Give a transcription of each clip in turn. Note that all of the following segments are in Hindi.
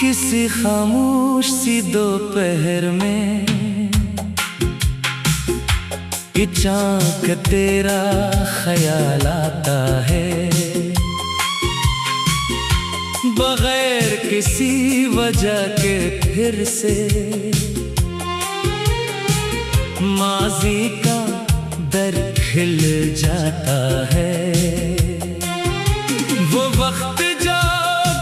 किसी खामोश सी दोपहर में ये चाँक तेरा ख्याल आता है, बगैर किसी वजह के फिर से माज़ी का दर खिल जाता है। वो वक्त जो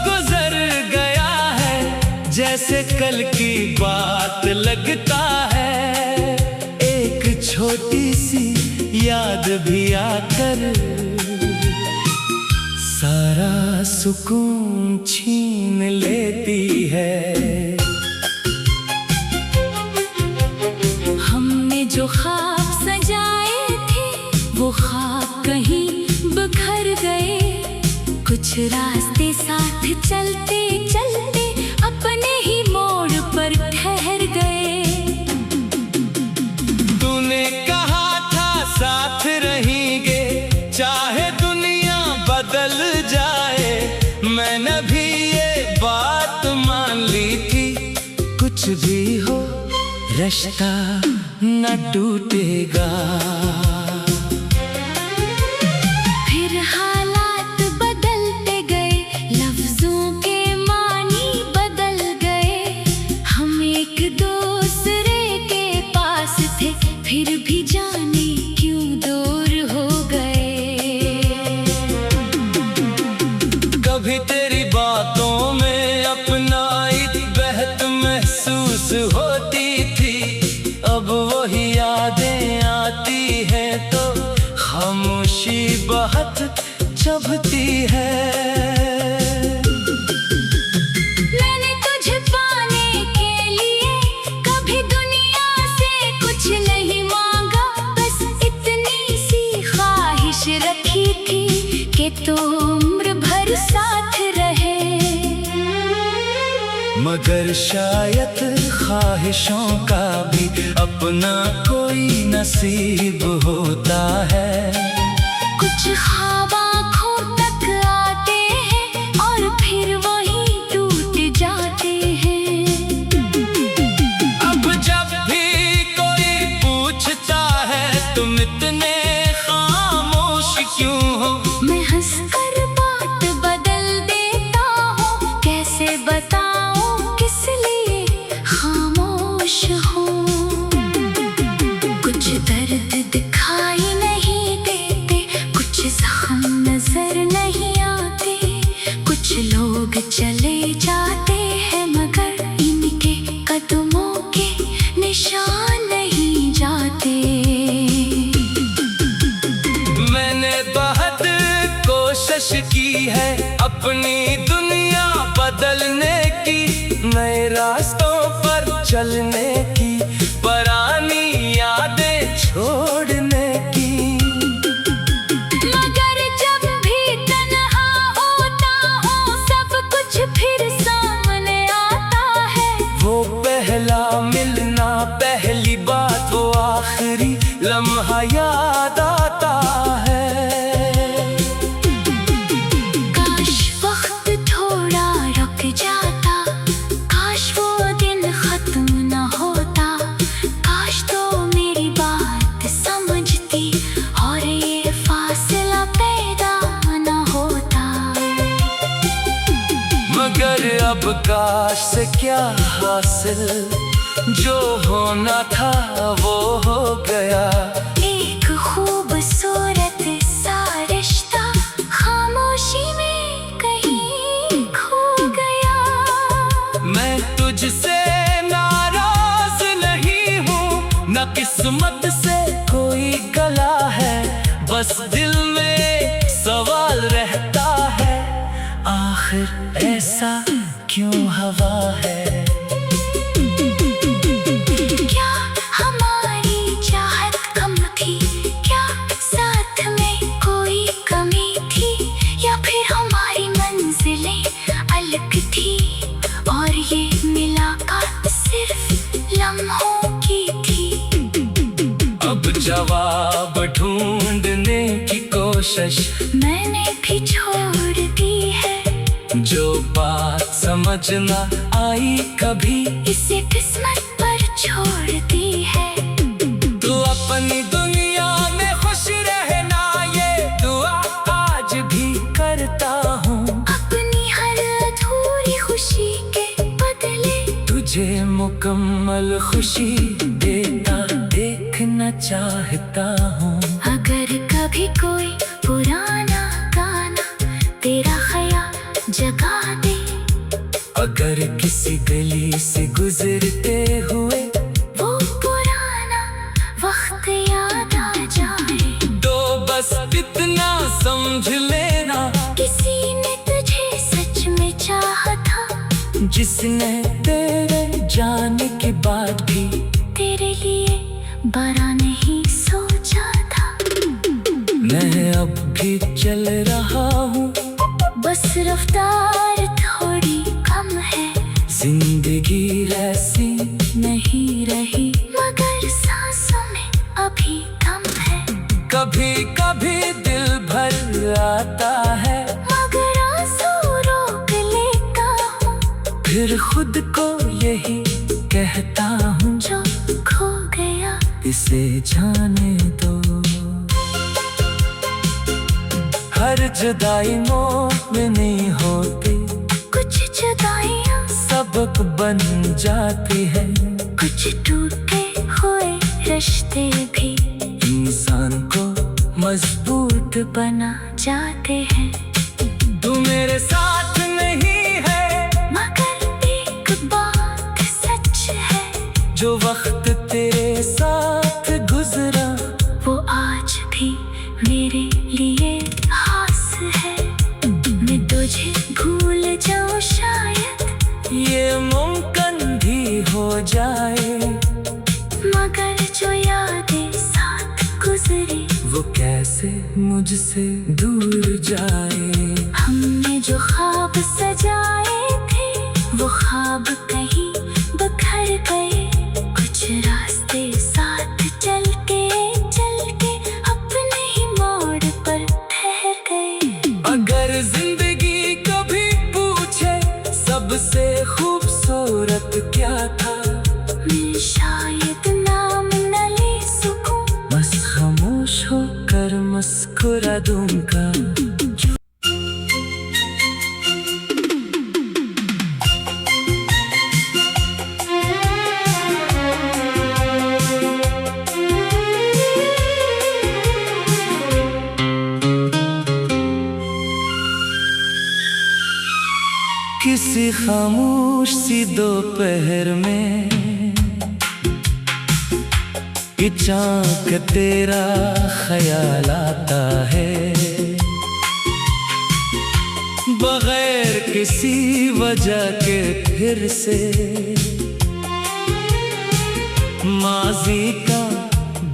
गुजर गया है जैसे कल की बात लगता है, एक छोटी सी याद भी आकर सारा सुकून छीन लेती है। हमने जो ख्वाब सजाए थे वो ख्वाब कहीं बिखर गए, कुछ रास्ते साथ चलते चलते अपने ही मोड़ पर ठहर गए। तूने कहा था साथ रहेंगे चाहे दुनिया बदल जाए, मैंने भी ये बात मान ली थी, कुछ भी हो रिश्ता न टूटेगा। फिर हालात बदलते गए, लफ्जों के मानी बदल गए, हम एक दूसरे के पास थे फिर भी जाने क्यों दूर हो गए। कभी तेरी बातों में अपनाई बहत महसूस होती थी, अब वही यादें आती हैं तो खामोशी बहुत चुभती है। मैंने तुझे पाने के लिए कभी दुनिया से कुछ नहीं मांगा, बस इतनी सी ख्वाहिश रखी थी कि तू उम्र भर साथ रहे। मगर शायद ख्वाहिशों का भी अपना कोई नसीब होता है। कुछ ख्वाब आँखों तक आते हैं और फिर वहीं टूट जाते हैं। अब जब भी कोई पूछता है तुम इतने खामोश क्यों हो, मैं हंसकर बात बदल देता हूँ, कैसे बताऊँ किस लिए खामोश हूँ। कुछ दर्द दिखाई नहीं देते, कुछ जख्म नजर नहीं आते, कुछ लोग चले जाते हैं मगर इनके कदमों के निशान नहीं जाते। मैंने बहुत कोशिश की है अपनी दुनिया बदलने की, नए रास्तों पर चलने की, पुरानी यादें छोड़ने की। मगर जब भी तन्हा होता हूँ सब कुछ फिर सामने आता है। वो पहला मिलना, पहली बात, वो आखिरी लम्हा याद आता है। काश वक्त थोड़ा रुक जाता, काश वो दिन खत्म न होता, काश तो मेरी बात समझती और ये फासला पैदा न होता। मगर अब काश से क्या हासिल, जो होना था वो हो गया। एक खूबसूरत सा रिश्ता खामोशी में कहीं खो गया। मैं तुझसे नाराज नहीं हूँ, न किस्मत से कोई गला है, बस दिल में सवाल रहता है, आखिर ऐसा क्यों हवा है। क्या हमारी चाहत कम थी, क्या साथ में कोई कमी थी, या फिर हमारी मंजिलें अलग थी और ये मुलाकात सिर्फ लम्हों की थी। अब जवाब ढूंढने की कोशिश मैंने भी छोड़ दी है, जो बात समझ समझ ना आई कभी, इसे किस्मत पर छोड़ती है। तू अपनी दुनिया में खुश रहना, ये दुआ आज भी करता हूँ। अपनी हर अधूरी खुशी के बदले तुझे मुकम्मल खुशी देता देखना चाहता हूँ। अगर कभी कोई पुराना गाना तेरा ख्याल जगा दे, अगर किसी गली से गुजरते हुए वो पुराना वक्त याद आ जाए, तो बस इतना समझ लेना, किसी ने तुझे सच में चाहा था, जिसने तेरे जाने के बाद भी तेरे लिए बड़ा नहीं सोचा था। मैं अब भी चल रहा हूँ, बस रफ्तार थोड़ी कम है, जिंदगी ऐसी नहीं रही मगर सांसों में अभी दम है। कभी कभी दिल भर आता है, मगर आंसू रोक लेता हूँ, फिर खुद को यही कहता हूँ, जो खो गया इसे जाने दो। हर जुदाई में नहीं होती, कुछ जुदाइयाँ सबक बन जाती है। कुछ टूटे हुए रिश्ते भी इंसान को मजबूत बना जाते हैं। तू मेरे साथ नहीं है, मगर एक बात सच है, जो वक्त तेरे साथ गुजरा वो आज भी मेरे लिए खास है। मैं तुझे भूल जाऊं शायद ये मुमकिन भी हो जाए, मगर जो यादें साथ गुजरी वो कैसे मुझसे दूर जाए। हमने जो ख्वाब सजाए थे वो ख्वाब कहीं बिखर गए, कुछ रास्ते साथ चलते चलते अपने ही मोड़ पर ठहर गए। अगर जिंदगी कभी पूछे सबसे खूबसूरत क्या था, मैं शायद नाम न ले सकूं, बस खामोश होकर मुस्कुरा दूंगा। किसी खामोश सी दोपहर में चाक तेरा ख्याल आता है, बगैर किसी वजह के फिर से माजी का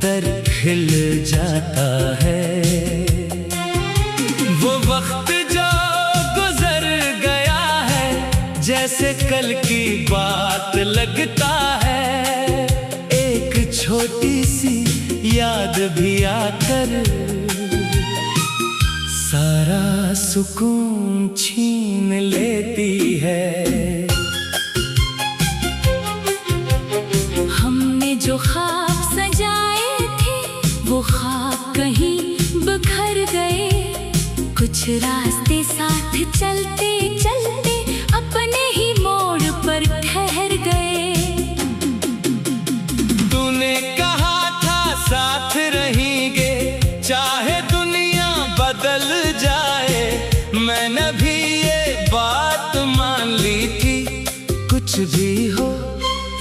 दर्द खिल जाता है। वो वक्त जो गुजर गया है, जैसे कल की बात लगता है। एक छोटी सी याद भी आकर सारा सुकून छीन लेती है। हमने जो ख्वाब सजाए थे वो ख्वाब कहीं बिखर गए, कुछ रास्ते साथ चलते चलते अपने ही मोड़ पर ठहर गए। तूने कहा था साथ रहेंगे चाहे दुनिया बदल जाए, मैंने भी ये बात मान ली थी। कुछ भी हो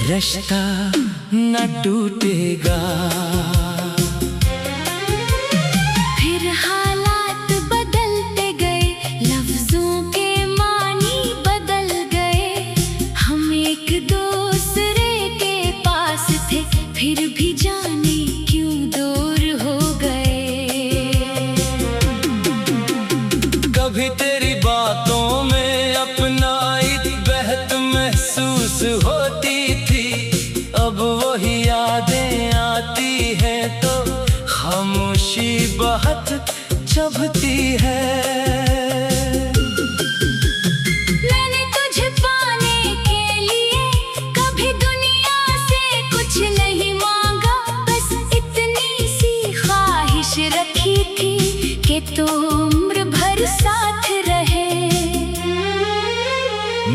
रिश्ता न टूटेगा। फिर हालात बदलते गए, लफ्जों के मानी बदल गए। हम एक दूसरे के पास थे, फिर भी जाने क्यों दूर हो गए। कभी तेरी बातों में अपनाई बहत महसूस होती थी, अब वही यादें आती हैं तो खामोशी बहुत चुभती है। मैंने तुझे पाने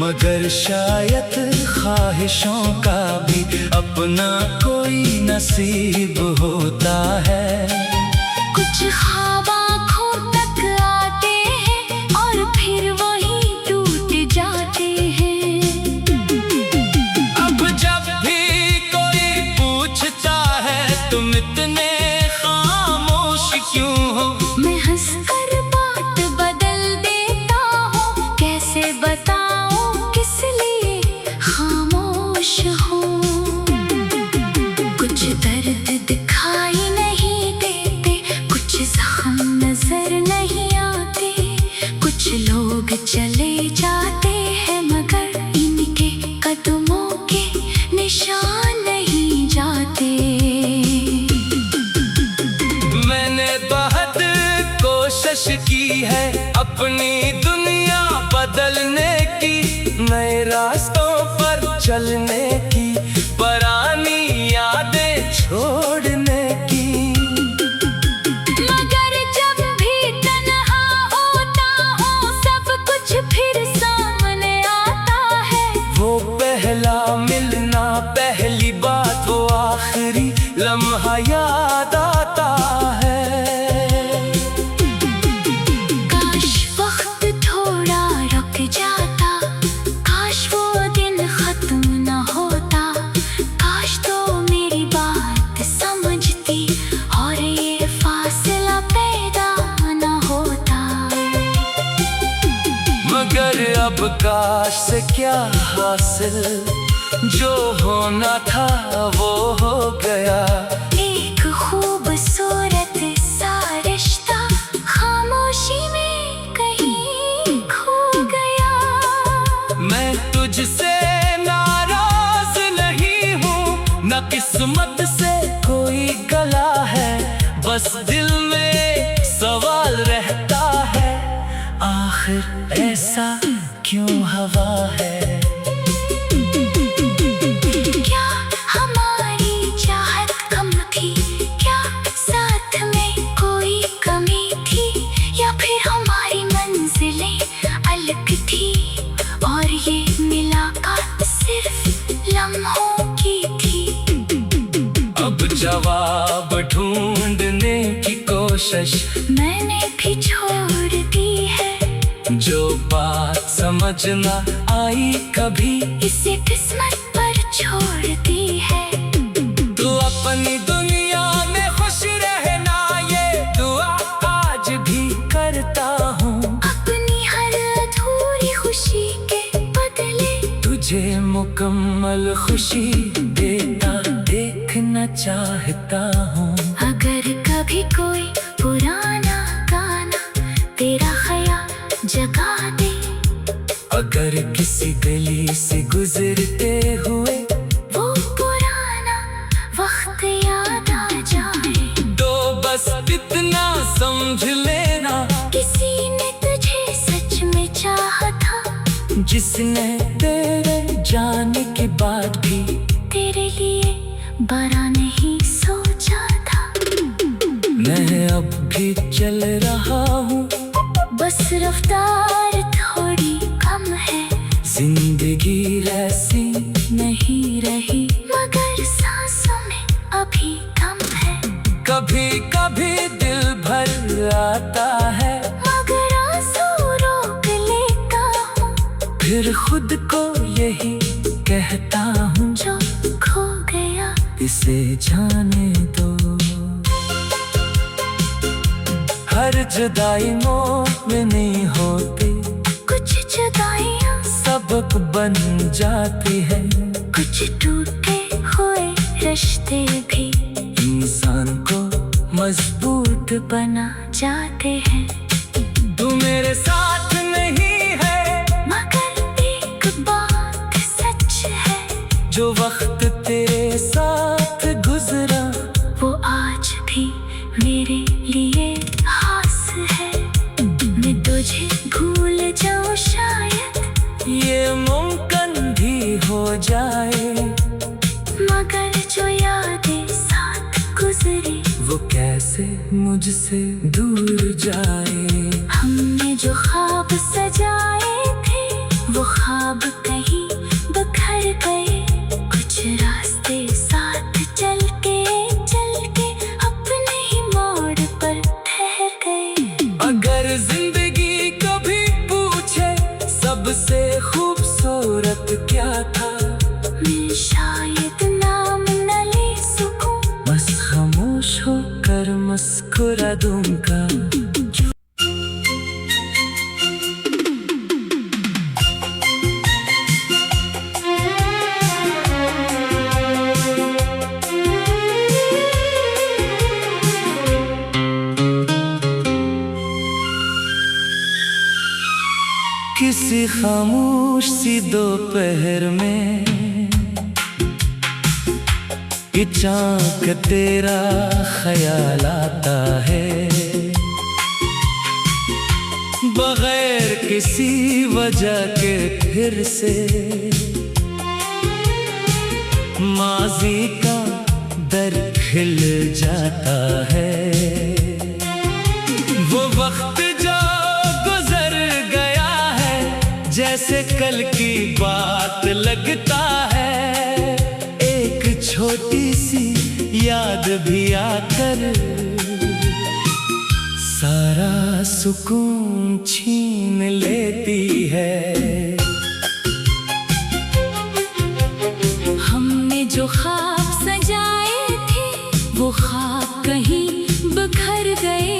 मगर शायद ख्वाहिशों का भी अपना कोई नसीब होता है। कुछ ख्वाब आँखों तक आते हैं और फिर वही टूट जाते हैं। अब जब भी कोई पूछता है तुम इतने खामोश क्यों हो, मैं हंसकर बात बदल देता हूँ। कैसे बताऊँ किस लिए खामोश हूँ। कुछ दर्द दिखाई नहीं देते, कुछ जख्म नजर नहीं आते, कुछ लोग चले जाते हैं मगर इनके कदमों के निशान नहीं जाते। मैंने बहुत कोशिश की है अपनी दुनिया बदलने की, नए रास्तों पर चलने की, पुरानी यादें छोड़ने की। मगर जब भी तन्हा होता हूँ सब कुछ फिर सामने आता है। वो पहला मिलना, पहली बात, वो आखिरी लम्हा याद आता है। काश वक्त थोड़ा रुक जाता, काश वो दिन खत्म न होता, काश तो मेरी बात समझती और ये फासला पैदा न होता। मगर अब काश से क्या हासिल, जो होना था वो हो गया। एक खूबसूरत सा रिश्ता खामोशी में कहीं खो गया। मैं तुझसे नाराज नहीं हूँ, न किस्मत से कोई गला है, बस दिल में सवाल रहता है, आखिर ऐसा क्यों हवा है। क्या हमारी चाहत कम थी, क्या साथ में कोई कमी थी, या फिर हमारी मंजिलें अलग थी और ये मुलाकात सिर्फ लम्हों की थी। अब जवाब ढूंढने की कोशिश मैंने भी छोड़ दी है, जो बात समझ न आई कभी इसे किस्मत पर छोड़ दी है। तू अपनी दुनिया में खुश रहना, ये दुआ आज भी करता हूँ। अपनी हर अधूरी खुशी के बदले तुझे मुकम्मल खुशी देता देखना चाहता हूँ। अगर कभी कोई पुराना गाना तेरा ख्याल जगा दे, अगर किसी गली से गुजरते हुए वो पुराना वक्त याद आ जाए, तो बस इतना समझ लेना, किसी ने तुझे सच में चाहा था, जिसने तेरे जाने के बाद भी तेरे लिए बड़ा नहीं सोचा था। मैं अब भी चल रहा हूँ, बस रफ्तार थोड़ी कम है, जिंदगी ऐसी नहीं रही मगर सांसों में अभी दम है। कभी कभी दिल भर आता है, मगर आंसू रोक लेता हूँ, फिर खुद को यही कहता हूँ, जो खो गया इसे जाने दो। हर जुदाई में नहीं होती, कुछ जुदाइयाँ सबक बन जाती है। कुछ टूटे हुए रिश्ते भी इंसान को मजबूत बना जाते हैं। तू मेरे साथ नहीं है, मगर एक बात सच है, जो वक्त तेरे साथ गुजरा वो आज भी मेरे लिए खास है। मैं तुझे भूल जाऊं शायद ये मुमकिन भी हो जाए, मगर जो यादें साथ गुजरी वो कैसे मुझसे दूर जाए। हमने जो ख्वाब सजाए थे वो ख्वाब सबसे खूबसूरत क्या था? मैं शायद नाम न ले सकूं, बस खामोश होकर मुस्कुरा दूंगा। किसी खामोश सी दोपहर में अचानक तेरा ख्याल आता है, बगैर किसी वजह के फिर से माजी का दर्द खिल जाता है। वो वक्त जो गुजर गया है जैसे कल की बात लगता है, एक छोटी सी याद भी आकर सारा सुकून छीन लेती है। हमने जो ख्वाब सजाए थे वो ख्वाब कहीं बिखर गए,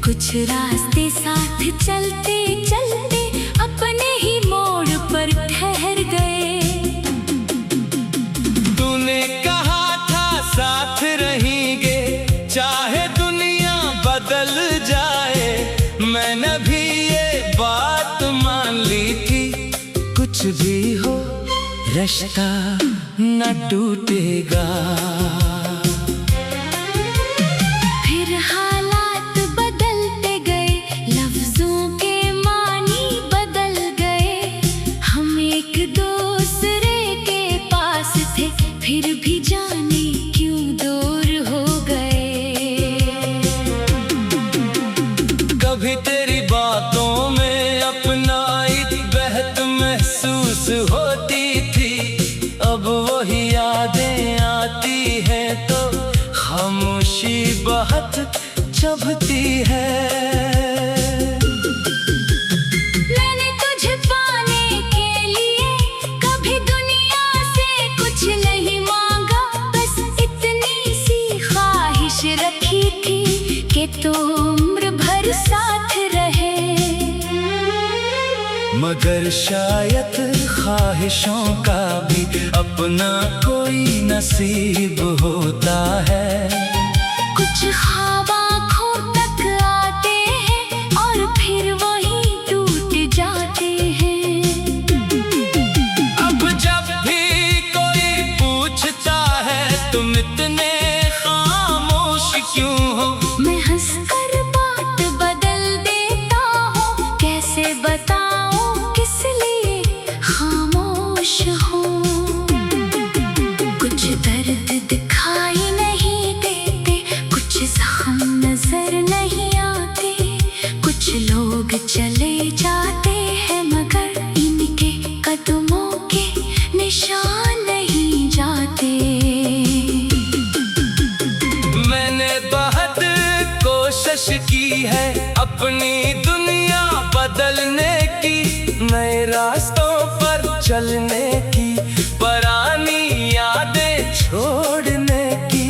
कुछ रास्ते साथ चलते चलते अपने ही मोड़ पर ठहर गए। तूने कहा था साथ रहेंगे चाहे दुनिया बदल जाए, मैंने भी ये बात मान ली थी, कुछ भी हो रिश्ता न टूटेगा। फिर हालात बदलते गए, लफ्जों के मानी बदल गए, हम एक दूसरे के पास थे फिर भी जाने क्यों दूर हो गए। कभी तेरी बातों में अपनाई बहत महसूस होती थी, अब वही यादें आती हैं तो खामोशी बहुत चुभती है। मैंने तुझे पाने के लिए कभी दुनिया से कुछ नहीं मांगा, बस इतनी सी ख्वाहिश रखी थी कि तू उम्र भर साथ रहे। मगर शायद ख्वाहिशों का भी अपना कोई नसीब होता है। कुछ ख्वाब आँखों तक आते हैं और फिर वहीं टूट जाते हैं। अब जब भी कोई पूछता है तुम इतने खामोश क्यों हो, मैं हंसकर बात बदल देता हूँ, कैसे बताऊँ किस लिए खामोश हूँ। कुछ दर्द दिखाई नहीं देते, कुछ जख्म नजर नहीं आते, कुछ लोग चले जाते हैं मगर इनके कदमों के निशान नहीं जाते। मैंने बहुत कोशिश की है अपनी दुनिया बदलने की, नए रास्तों पर चलने की, पुरानी यादें छोड़ने की।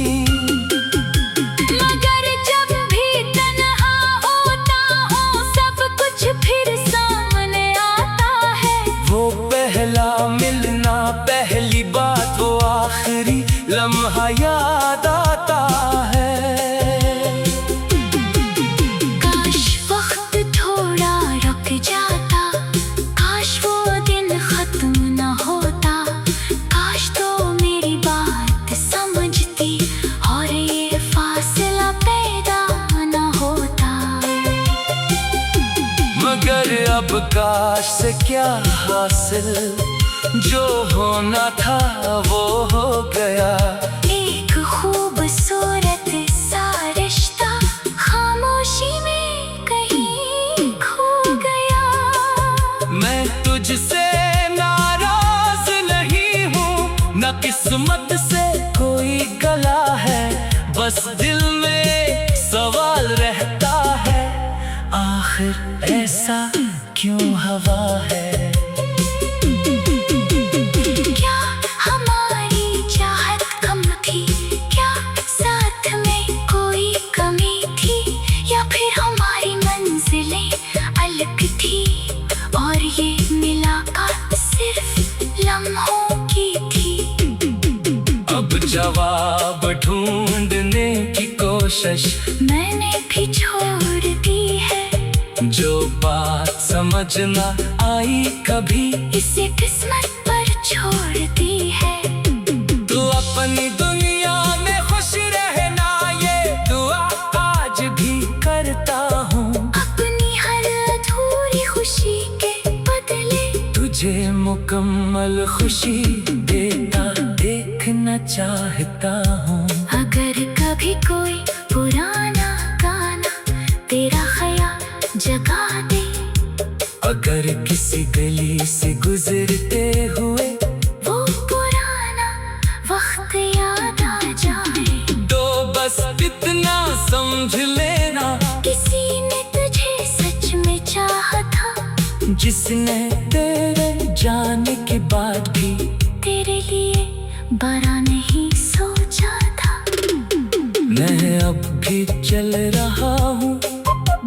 मगर जब भी तन्हा होता हूँ सब कुछ फिर सामने आता है। वो पहला मिलना, पहली बात, वो आखिरी लम्हा याद आता है। काश वक्त थोड़ा रुक जाता, काश वो दिन खत्म न होता, काश तो मेरी बात समझती और ये फासला पैदा न होता। मगर अब काश से क्या हासिल, जो होना था वो हो गया। एक खूबसूरत सा रिश्ता खामोशी में कहीं खो गया। मैं तुझसे नाराज नहीं हूँ, न किस्मत से कोई गला है, बस दिल में सवाल रहता है, आखिर ऐसा क्यों हवा है। जवाब ढूंढने की कोशिश मैंने भी छोड़ दी है। जो बात समझ ना आई कभी इसे किस्मत पर छोड़ दी है। तू अपनी दुनिया में खुश रहना, ये दुआ आज भी करता हूँ। अपनी हर अधूरी खुशी के बदले तुझे मुकम्मल खुशी देता देखना चाहता हूँ। अगर कभी कोई पुराना गाना तेरा ख्याल जगा दे, अगर किसी गली से गुजरते हुए वो पुराना वक्त याद आ जाए, तो बस इतना समझ लेना, किसी ने तुझे सच में चाहा था, जिसने तेरे जाने के बाद भी तेरे लिए बड़ा नहीं सोचा था। मैं अब भी चल रहा हूँ,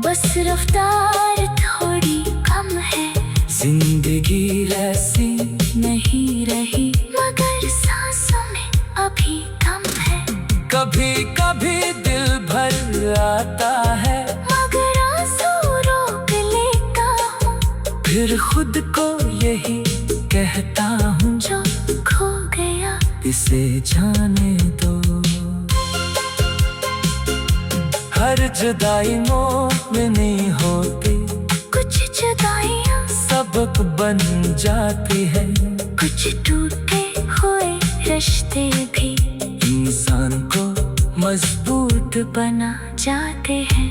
बस रफ्तार थोड़ी कम है। जिंदगी ऐसी नहीं रही मगर सांसों में अभी दम है। कभी कभी दिल भर आता है, मगर आंसू रोक लेता हूँ। फिर खुद को यही कहता हूँ, जो खो गया इसे जाने दो। हर जुदाई में नहीं होती, कुछ जुदाइयाँ सबक बन जाती है। कुछ टूटे हुए रिश्ते भी इंसान को मजबूत बना जाते हैं।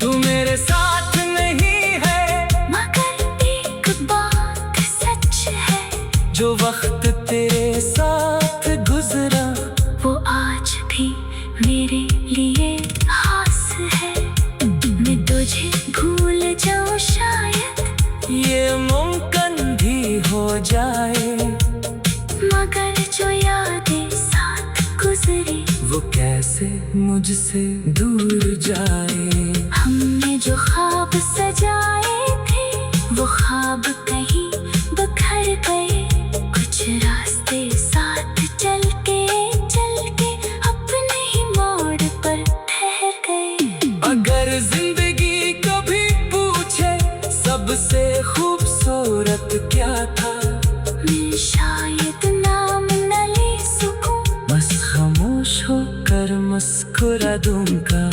तू मेरे साथ नहीं है, मगर एक बात सच है, जो वक्त तेरे साथ गुजरा वो आज भी मेरे लिए खास है। मैं तुझे भूल जाऊं शायद ये मुमकिन भी हो जाए, मगर जो यादें साथ गुजरी वो कैसे मुझसे दूर जाए। हमने जो ख्वाब सजाए थे वो ख्वाब कहीं बिखर गए। कुछ रास्ते साथ चल के अपने ही मोड़ पर ठहर गए। अगर जिंदगी कभी पूछे सबसे खूबसूरत क्या था, मैं शायद नाम न ले सकूं, बस खामोश होकर मुस्कुरा दूंगा।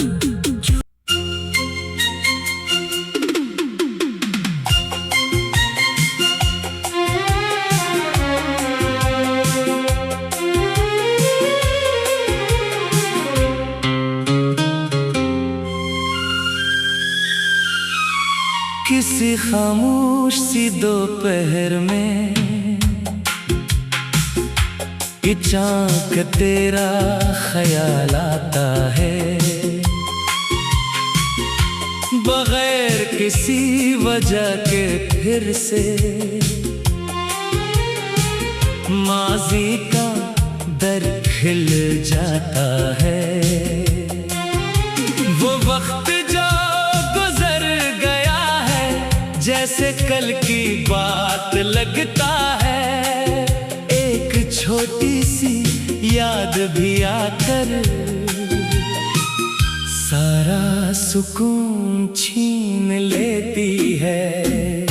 किसी खामोश सी दोपहर में अचानक तेरा ख्याल आता है, बगैर किसी वजह के फिर से माजी का दर्द खिल जाता है। वो वक्त जो गुजर गया है जैसे कल की बात लगता है। एक छोटी सी याद भी आकर सारा सुकून छीन लेती है।